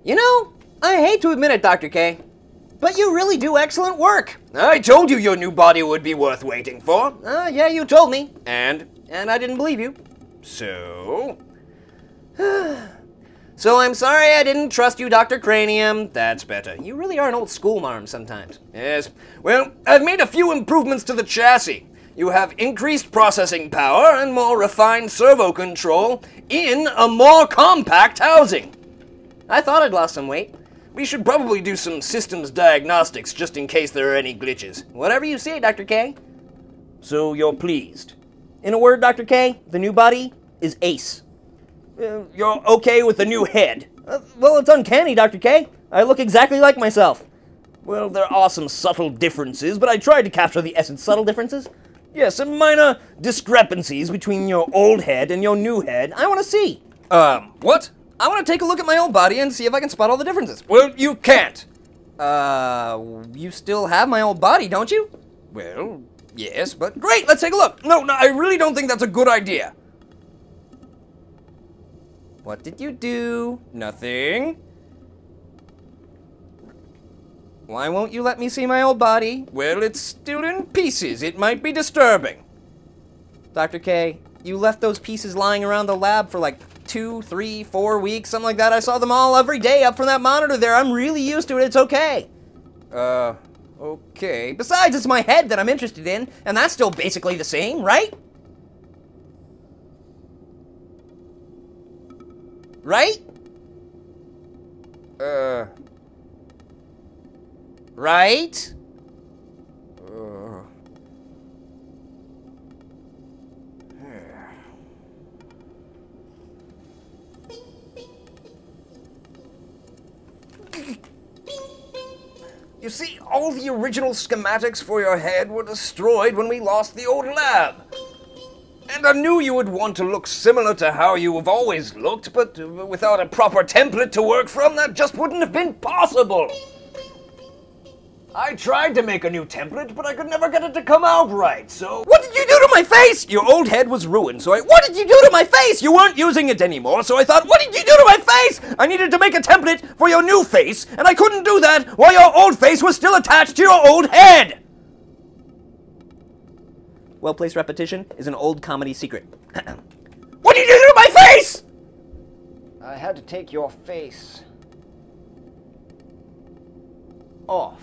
You know, I hate to admit it, Dr. K, but you really do excellent work. I told you your new body would be worth waiting for. Yeah, you told me. And I didn't believe you. So? So I'm sorry I didn't trust you, Dr. Kranium. That's better. You really are an old school marm sometimes. Yes. Well, I've made a few improvements to the chassis. You have increased processing power and more refined servo control in a more compact housing. I thought I'd lost some weight. We should probably do some systems diagnostics just in case there are any glitches. Whatever you say, Dr. K. So you're pleased? In a word, Dr. K, the new body is ace. You're okay with the new head? Well, it's uncanny, Dr. K. I look exactly like myself. Well, there are some subtle differences, but I tried to capture the essence. Subtle differences? Yes, some minor discrepancies between your old head and your new head. I want to see. What? I want to take a look at my old body and see if I can spot all the differences. Well, you can't. You still have my old body, don't you? Well, yes, but great, let's take a look. No, I really don't think that's a good idea. What did you do? Nothing. Why won't you let me see my old body? Well, it's still in pieces. It might be disturbing. Dr. K, you left those pieces lying around the lab for like 2, 3, 4 weeks, something like that. I saw them all every day up from that monitor there. I'm really used to it. It's okay. Okay. Besides, it's my head that I'm interested in, and that's still basically the same, right? Right? Right? You see, all the original schematics for your head were destroyed when we lost the old lab. And I knew you would want to look similar to how you have always looked, but without a proper template to work from, that just wouldn't have been possible. I tried to make a new template, but I could never get it to come out right, so... What did you do to my face? Your old head was ruined, so What did you do to my face? You weren't using it anymore, so I thought, what did you do to my face? I needed to make a template for your new face, and I couldn't do that while your old face was still attached to your old head! Well-placed repetition is an old comedy secret. What did you do to my face? I had to take your face off.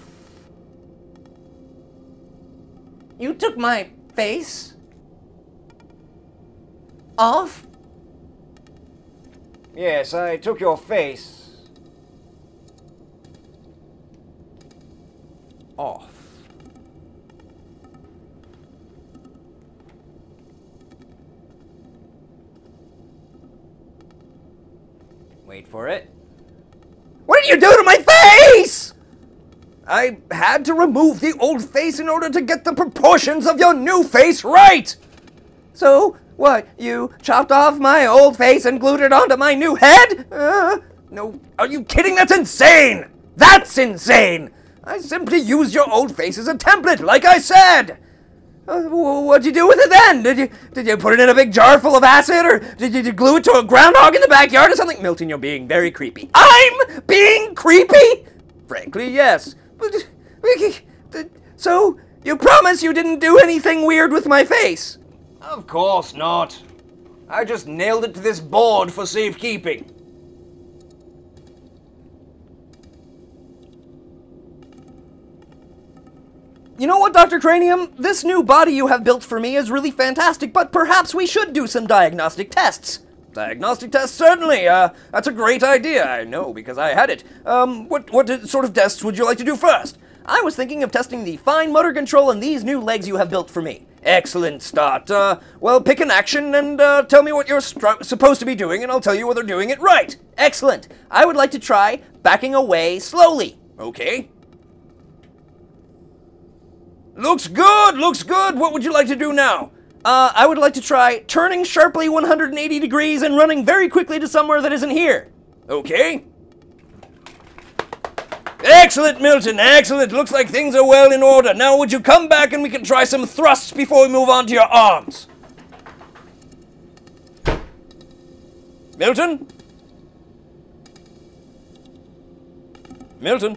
You took my face off? Yes, I took your face off. Wait for it. What did you do to my face? I had to remove the old face in order to get the proportions of your new face right. So, what, you chopped off my old face and glued it onto my new head? No, are you kidding? That's insane! That's insane! I simply used your old face as a template, like I said! What'd you do with it then? Did you put it in a big jar full of acid, or did you glue it to a groundhog in the backyard or something? Milton, you're being very creepy. I'm being creepy? Frankly, yes. So, you promise you didn't do anything weird with my face? Of course not. I just nailed it to this board for safekeeping. You know what, Dr. Kranium? This new body you have built for me is really fantastic, but perhaps we should do some diagnostic tests. Diagnostic tests, certainly. That's a great idea. I know, because I had it. What sort of tests would you like to do first? I was thinking of testing the fine motor control in these new legs you have built for me. Excellent start. Well, pick an action and tell me what you're supposed to be doing, and I'll tell you whether doing it right. Excellent. I would like to try backing away slowly. Okay. Looks good, looks good. What would you like to do now? I would like to try turning sharply 180 degrees and running very quickly to somewhere that isn't here. Okay. Excellent, Milton, excellent. Looks like things are well in order. Now, would you come back and we can try some thrusts before we move on to your arms? Milton? Milton?